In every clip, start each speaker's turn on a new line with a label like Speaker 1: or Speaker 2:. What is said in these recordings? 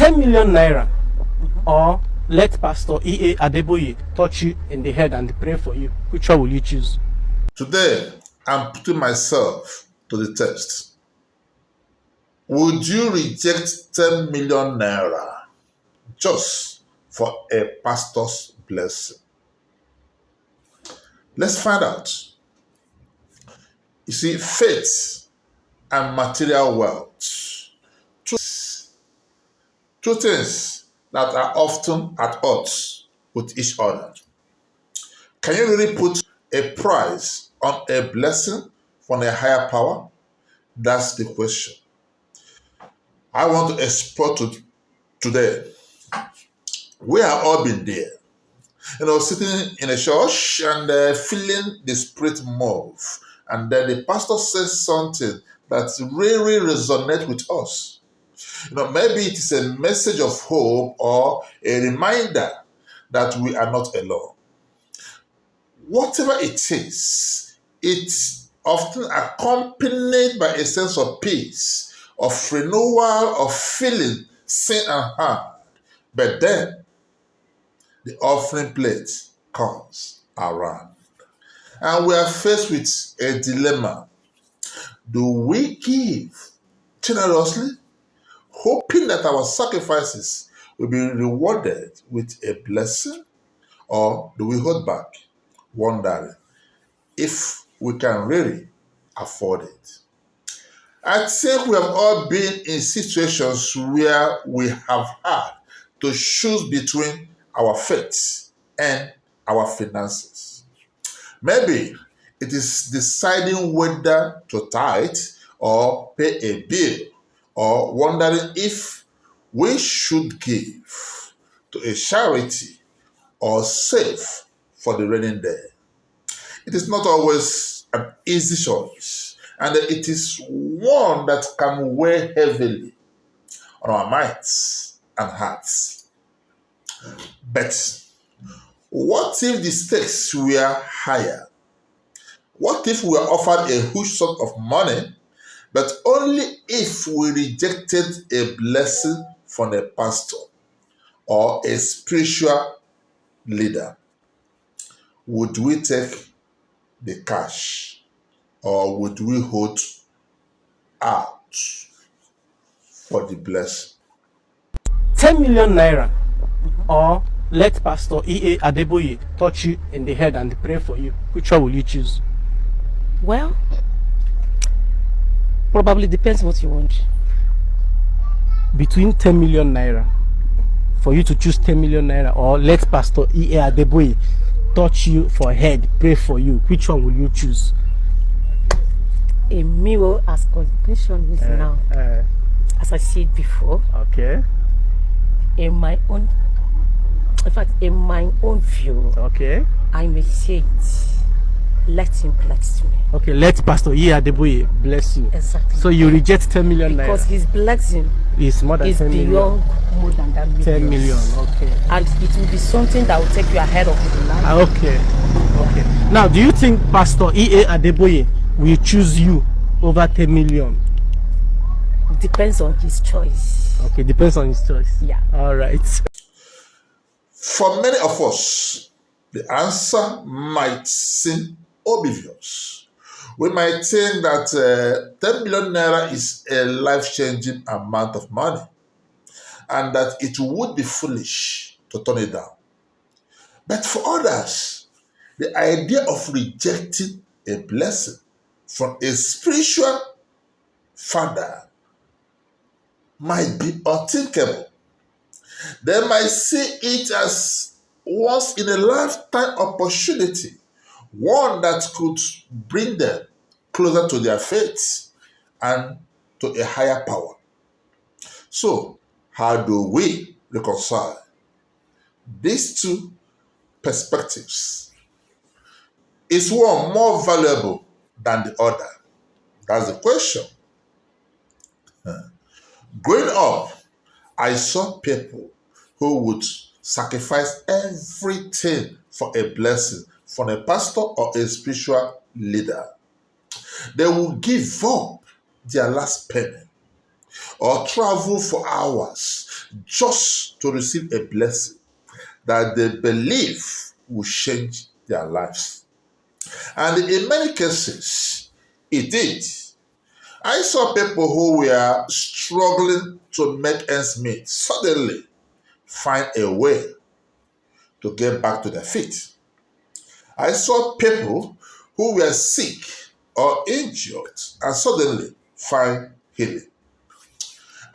Speaker 1: 10 million naira, or let Pastor E.A. Adeboye touch you in the head and pray for you. Which one will you choose?
Speaker 2: Today, I'm putting myself to the test. Would you reject 10 million naira just for a pastor's blessing? Let's find out. You see, faith and material wealth, two things that are often at odds with each other. Can you really put a price on a blessing from a higher power? That's the question. I want to explore today. We have all been there. Sitting in a church and feeling the spirit move. And then the pastor says something that really resonates with us. Maybe it is a message of hope or a reminder that we are not alone. Whatever it is, it's often accompanied by a sense of peace, of renewal, of feeling seen and heard. But then the offering plate comes around. And we are faced with a dilemma. Do we give generously, hoping that our sacrifices will be rewarded with a blessing? Or do we hold back, wondering if we can really afford it? I think we have all been in situations where we have had to choose between our faith and our finances. Maybe it is deciding whether to tithe or pay a bill, or wondering if we should give to a charity or save for the rainy day. It is not always an easy choice, and it is one that can weigh heavily on our minds and hearts. But what if the stakes were higher? What if we were offered a huge sum of money, but only if we rejected a blessing from a pastor or a spiritual leader? Would we take the cash, or would we hold out for the blessing?
Speaker 1: 10 million naira, or let Pastor E.A. Adeboye touch you in the head and pray for you. Which one will you choose?
Speaker 3: Well, probably depends what you want.
Speaker 1: Between 10 million naira, for you to choose 10 million naira, or let Pastor E.A. Adeboye touch you for head, pray for you. Which one will you choose?
Speaker 3: A mirror as condition is now, as I said before.
Speaker 1: Okay.
Speaker 3: In my own view,
Speaker 1: okay,
Speaker 3: I may say it. Let him bless me.
Speaker 1: Okay, let Pastor E.A. Adeboye bless you.
Speaker 3: Exactly.
Speaker 1: So you reject 10 million naira?
Speaker 3: Because his blessing
Speaker 1: is more than 10 million.
Speaker 3: Beyond more than that million.
Speaker 1: 10 million, okay.
Speaker 3: And it will be something that will take you ahead of the line.
Speaker 1: Okay. Now, do you think Pastor E.A. Adeboye will choose you over 10 million?
Speaker 3: Depends on his choice.
Speaker 1: Okay, depends on his choice.
Speaker 3: Yeah.
Speaker 1: All right.
Speaker 2: For many of us, the answer might seem obvious. We might think that 10 million naira is a life-changing amount of money, and that it would be foolish to turn it down. But for others, the idea of rejecting a blessing from a spiritual father might be unthinkable. They might see it as once in a lifetime opportunity, one that could bring them closer to their faith and to a higher power. So, how do we reconcile these two perspectives? Is one more valuable than the other? That's the question. Growing up, I saw people who would sacrifice everything for a blessing from a pastor or a spiritual leader. They will give up their last penny. or travel for hours just to receive a blessing that they believe will change their lives. And in many cases, it did. I saw people who were struggling to make ends meet suddenly find a way to get back to their feet. I saw people who were sick or injured and suddenly find healing.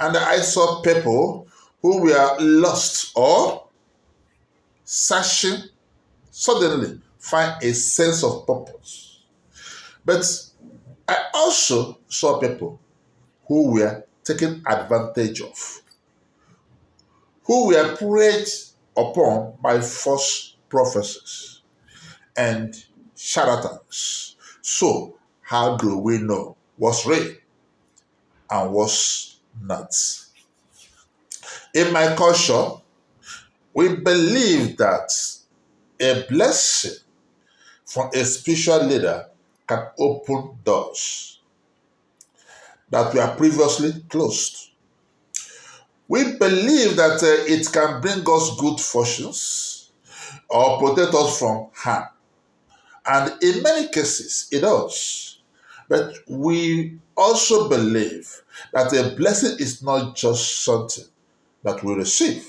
Speaker 2: And I saw people who were lost or searching suddenly find a sense of purpose. But I also saw people who were taken advantage of, who were preyed upon by false prophecies and charlatans. So, how do we know what's real and what's not? In my culture, we believe that a blessing from a spiritual leader can open doors that were previously closed. We believe that it can bring us good fortunes or protect us from harm. And in many cases, it does. But we also believe that a blessing is not just something that we receive.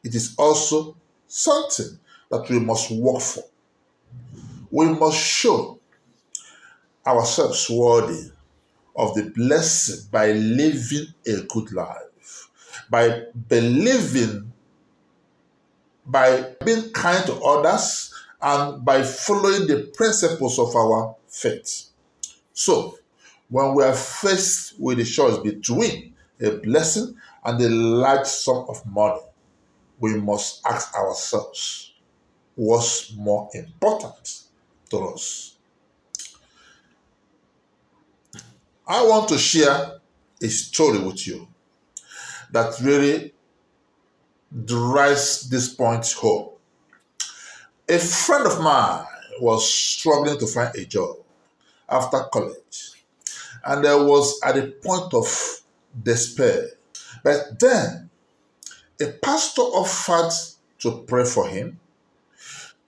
Speaker 2: It is also something that we must work for. We must show ourselves worthy of the blessing by living a good life, by believing, by being kind to others, and by following the principles of our faith. So, when we are faced with the choice between a blessing and a large sum of money, we must ask ourselves, what's more important to us? I want to share a story with you that really drives this point home. A friend of mine was struggling to find a job after college, and I was at a point of despair. But then a pastor offered to pray for him,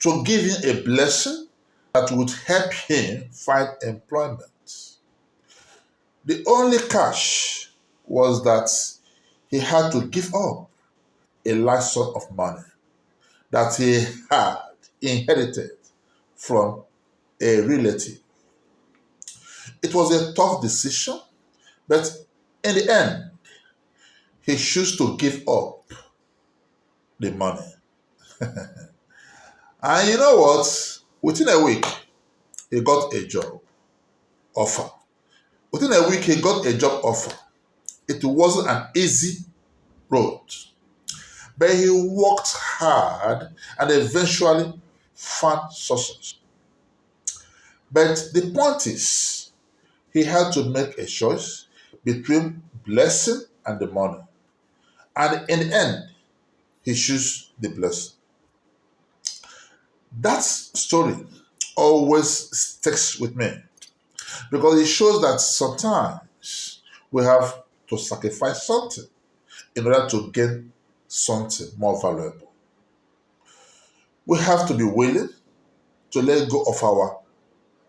Speaker 2: to give him a blessing that would help him find employment. The only catch was that he had to give up a large sum of money that he had inherited from a relative. It was a tough decision, but in the end, he chose to give up the money. And you know what? Within a week, he got a job offer. Within a week, he got a job offer. It wasn't an easy road, but he worked hard and eventually found success. But the point is, he had to make a choice between blessing and the money. And in the end, he chose the blessing. That story always sticks with me because it shows that sometimes we have to sacrifice something in order to gain something more valuable. We have to be willing to let go of our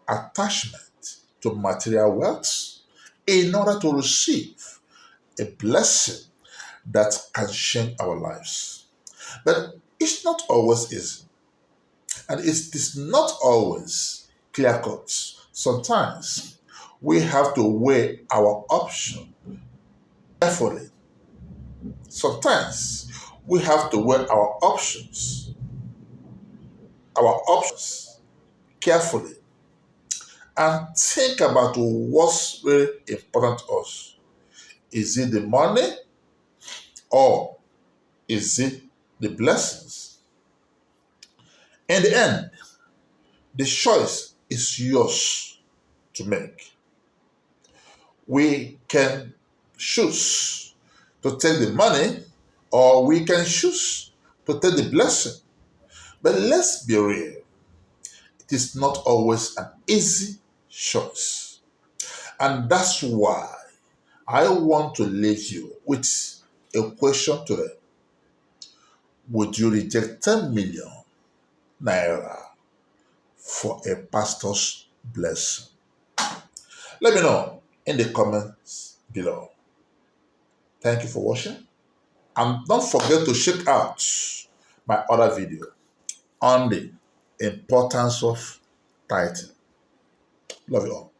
Speaker 2: attachment to material wealth in order to receive a blessing that can change our lives. But it's not always easy. And it is not always clear cut. Sometimes we have to weigh our option carefully. Sometimes we have to weigh our options carefully and think about what's really important to us. Is it the money or is it the blessings? In the end, the choice is yours to make. We can choose to take the money or we can choose to take the blessing. But let's be real, it is not always an easy choice. And that's why I want to leave you with a question today. Would you reject 10 million naira for a pastor's blessing? Let me know in the comments below. Thank you for watching. And don't forget to check out my other video on the importance of tithing. Love you all.